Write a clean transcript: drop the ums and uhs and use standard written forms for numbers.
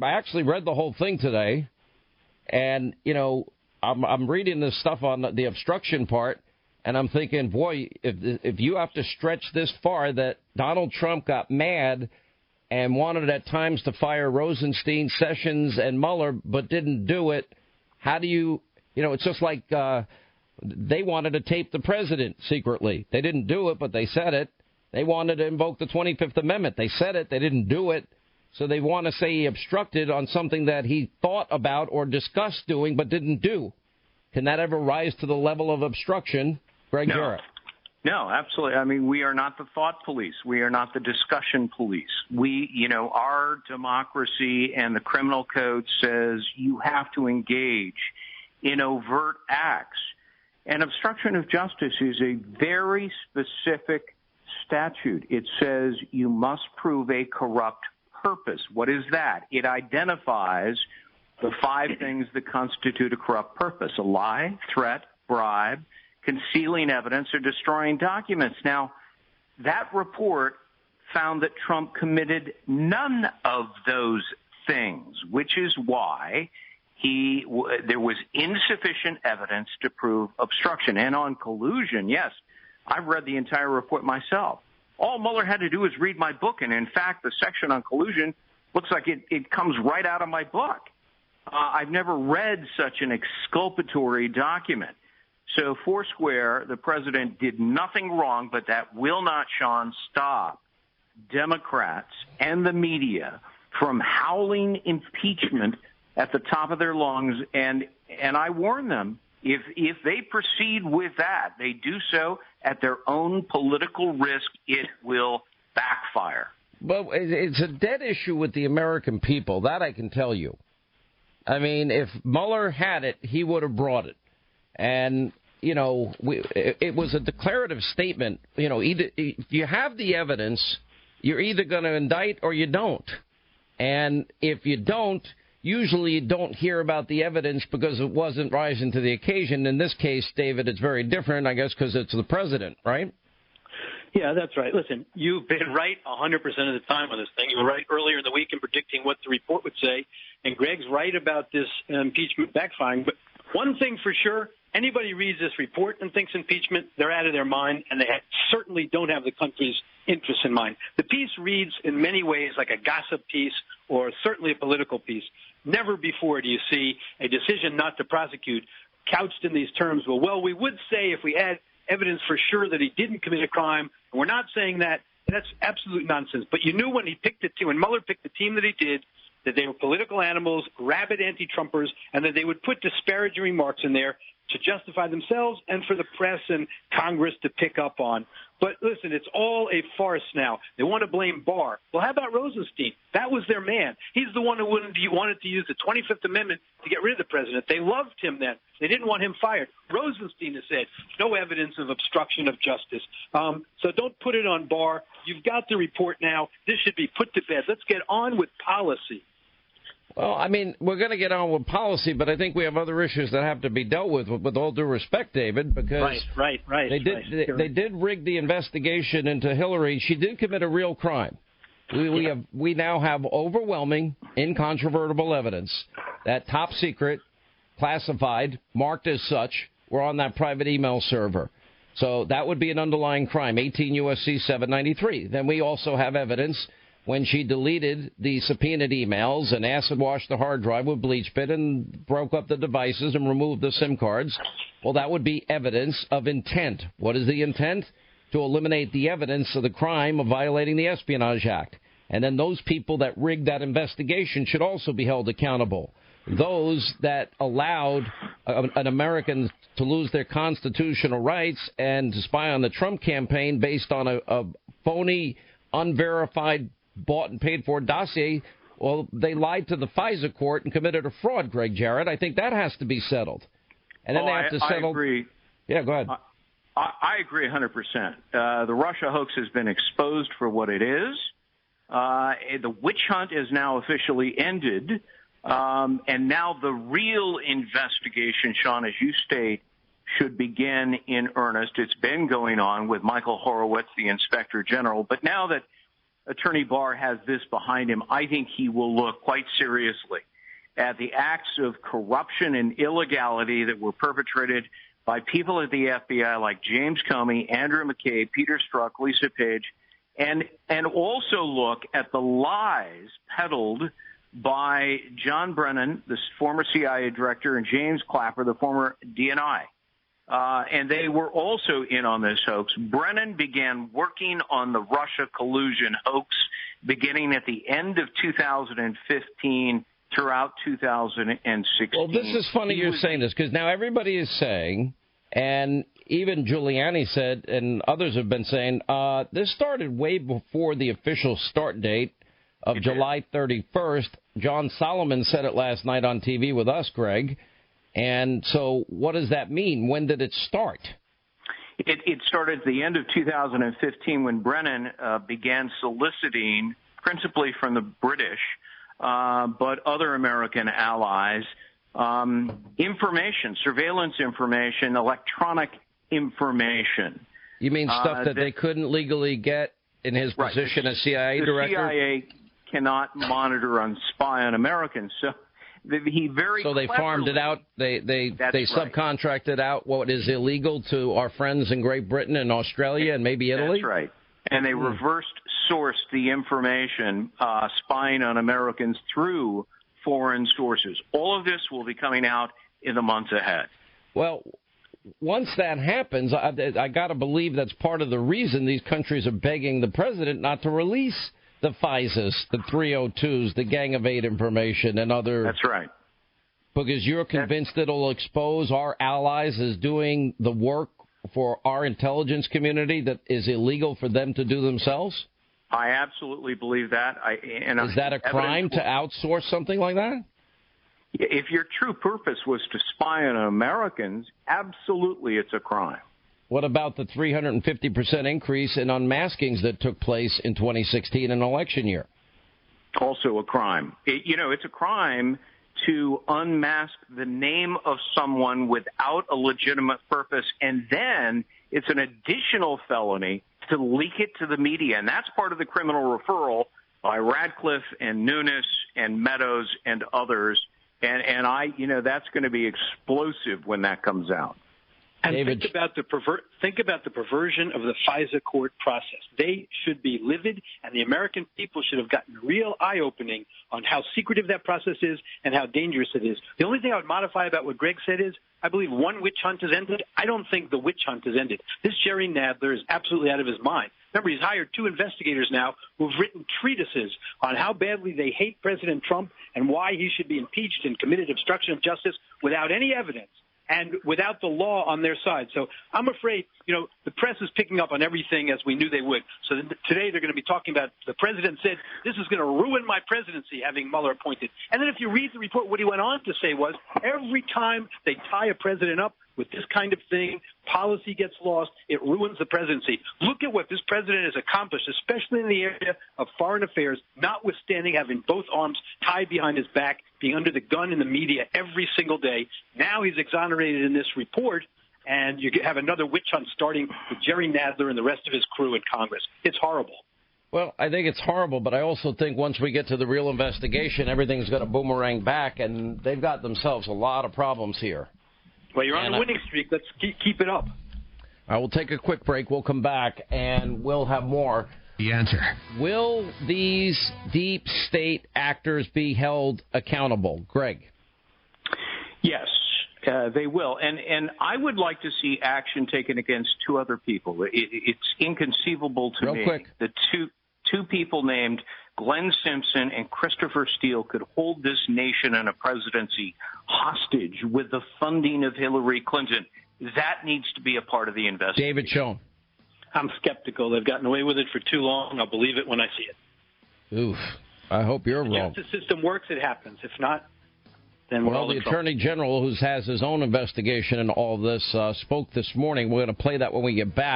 I actually read the whole thing today, and, you know, I'm reading this stuff on the obstruction part, and I'm thinking, boy, if you have to stretch this far that Donald Trump got mad and wanted at times to fire Rosenstein, Sessions, and Mueller, but didn't do it, how do you know, it's just like they wanted to tape the president secretly. They didn't do it, but they said it. They wanted to invoke the 25th Amendment. They said it. They didn't do it. So they want to say he obstructed on something that he thought about or discussed doing but didn't do. Can that ever rise to the level of obstruction, Gregg Jarrett? No, absolutely. I mean, we are not the thought police. We are not the discussion police. We, you know, our democracy and the criminal code says you have to engage in overt acts. And obstruction of justice is a very specific statute. It says you must prove a corrupt purpose. What is that? It identifies the 5 things that constitute a corrupt purpose: a lie, threat, bribe, concealing evidence, or destroying documents. Now, that report found that Trump committed none of those things, which is why there was insufficient evidence to prove obstruction. And on collusion, yes, I've read the entire report myself. All Mueller had to do was read my book, and in fact, the section on collusion looks like it comes right out of my book. I've never read such an exculpatory document. So foursquare, the president did nothing wrong, but that will not, Sean, stop Democrats and the media from howling impeachment at the top of their lungs. And I warn them, if they proceed with that, they do so at their own political risk. It will backfire. Well, it's a dead issue with the American people. That I can tell you. I mean, if Mueller had it, he would have brought it. And, you know, it was a declarative statement. You know, either if you have the evidence, you're either going to indict or you don't. And if you don't, usually you don't hear about the evidence because it wasn't rising to the occasion. In this case, David, it's very different, I guess, because it's the president, right? Yeah, that's right. Listen, you've been right 100% of the time on this thing. You were right earlier in the week in predicting what the report would say, and Gregg's right about this impeachment backfiring. But one thing for sure, anybody reads this report and thinks impeachment, they're out of their mind, and they certainly don't have the country's interests in mind. The piece reads in many ways like a gossip piece or certainly a political piece. Never before do you see a decision not to prosecute couched in these terms. Well, we would say if we had evidence for sure that he didn't commit a crime, and we're not saying that. That's absolute nonsense. But you knew when he picked the team, when Mueller picked the team that he did, that they were political animals, rabid anti-Trumpers, and that they would put disparaging remarks in there to justify themselves and for the press and Congress to pick up on. But listen, it's all a farce now. They want to blame Barr. Well, how about Rosenstein? That was their man. He's the one who wanted to use the 25th Amendment to get rid of the president. They loved him then. They didn't want him fired. Rosenstein has said no evidence of obstruction of justice. So don't put it on Barr. You've got the report now. This should be put to bed. Let's get on with policy. Well, I mean, we're going to get on with policy, but I think we have other issues that have to be dealt with all due respect, David, because right. They did rig the investigation into Hillary. She did commit a real crime. We now have overwhelming, incontrovertible evidence that top secret, classified, marked as such, were on that private email server. So that would be an underlying crime, 18 U.S.C. 793. Then we also have evidence when she deleted the subpoenaed emails and acid washed the hard drive with bleach bit and broke up the devices and removed the SIM cards. Well, that would be evidence of intent. What is the intent? To eliminate the evidence of the crime of violating the Espionage Act. And then those people that rigged that investigation should also be held accountable. Those that allowed an American to lose their constitutional rights and to spy on the Trump campaign based on a phony, unverified, bought and paid for dossier, well, they lied to the FISA court and committed a fraud, Gregg Jarrett. I think that has to be settled. And then they have to settle. I agree. Yeah, go ahead. I agree 100%. The Russia hoax has been exposed for what it is. The witch hunt is now officially ended. And now the real investigation, Sean, as you state, should begin in earnest. It's been going on with Michael Horowitz, the Inspector General. But now that Attorney Barr has this behind him, I think he will look quite seriously at the acts of corruption and illegality that were perpetrated by people at the FBI like James Comey, Andrew McCabe, Peter Strzok, Lisa Page, and also look at the lies peddled by John Brennan, the former CIA director, and James Clapper, the former DNI. And they were also in on this hoax. Brennan began working on the Russia collusion hoax beginning at the end of 2015 throughout 2016. Well, this is funny you're saying this, because now everybody is saying, and even Giuliani said, and others have been saying, this started way before the official start date of July 31st. John Solomon said it last night on TV with us, Greg. And so what does that mean? When did it start? It started at the end of 2015 when Brennan began soliciting, principally from the British, but other American allies, information, surveillance information, electronic information. You mean stuff that they couldn't legally get in his position as CIA director? The CIA cannot monitor and spy on Americans. So they farmed it out. They subcontracted out what is illegal to our friends in Great Britain and Australia and maybe Italy. That's right. And they reversed sourced the information, spying on Americans through foreign sources. All of this will be coming out in the months ahead. Well, once that happens, I got to believe that's part of the reason these countries are begging the president not to release the FISAs, the 302s, the Gang of Eight information, and other... That's right. Because you're convinced it'll expose our allies as doing the work for our intelligence community that is illegal for them to do themselves? I absolutely believe that. Is that a crime to outsource something like that? If your true purpose was to spy on Americans, absolutely it's a crime. What about the 350% increase in unmaskings that took place in 2016, an election year? Also a crime. It's a crime to unmask the name of someone without a legitimate purpose, and then it's an additional felony to leak it to the media. And that's part of the criminal referral by Radcliffe and Nunes and Meadows and others. And that's going to be explosive when that comes out. And think about the perversion of the FISA court process. They should be livid, and the American people should have gotten real eye-opening on how secretive that process is and how dangerous it is. The only thing I would modify about what Greg said is I believe one witch hunt has ended. I don't think the witch hunt has ended. This Jerry Nadler is absolutely out of his mind. Remember, he's hired 2 investigators now who've written treatises on how badly they hate President Trump and why he should be impeached and committed obstruction of justice without any evidence and without the law on their side. So I'm afraid, the press is picking up on everything as we knew they would. So today they're going to be talking about the president said, this is going to ruin my presidency, having Mueller appointed. And then if you read the report, what he went on to say was every time they tie a president up with this kind of thing, policy gets lost, it ruins the presidency. Look at what this president has accomplished, especially in the area of foreign affairs, notwithstanding having both arms tied behind his back, being under the gun in the media every single day. Now he's exonerated in this report, and you have another witch hunt starting with Jerry Nadler and the rest of his crew in Congress. It's horrible. Well, I think it's horrible, but I also think once we get to the real investigation, everything's going to boomerang back, and they've got themselves a lot of problems here. Well, you're on a winning streak. Let's keep it up. I will take a quick break. We'll come back, and we'll have more. The answer. Will these deep state actors be held accountable? Greg? Yes, they will. And I would like to see action taken against 2 other people. It's inconceivable to me that two people named Glenn Simpson and Christopher Steele could hold this nation and a presidency hostage with the funding of Hillary Clinton. That needs to be a part of the investigation. David Schoen. I'm skeptical. They've gotten away with it for too long. I'll believe it when I see it. Oof. I hope you're wrong. If the justice system works, it happens. If not, then we're all in trouble. Attorney General, who has his own investigation in all this, spoke this morning. We're going to play that when we get back.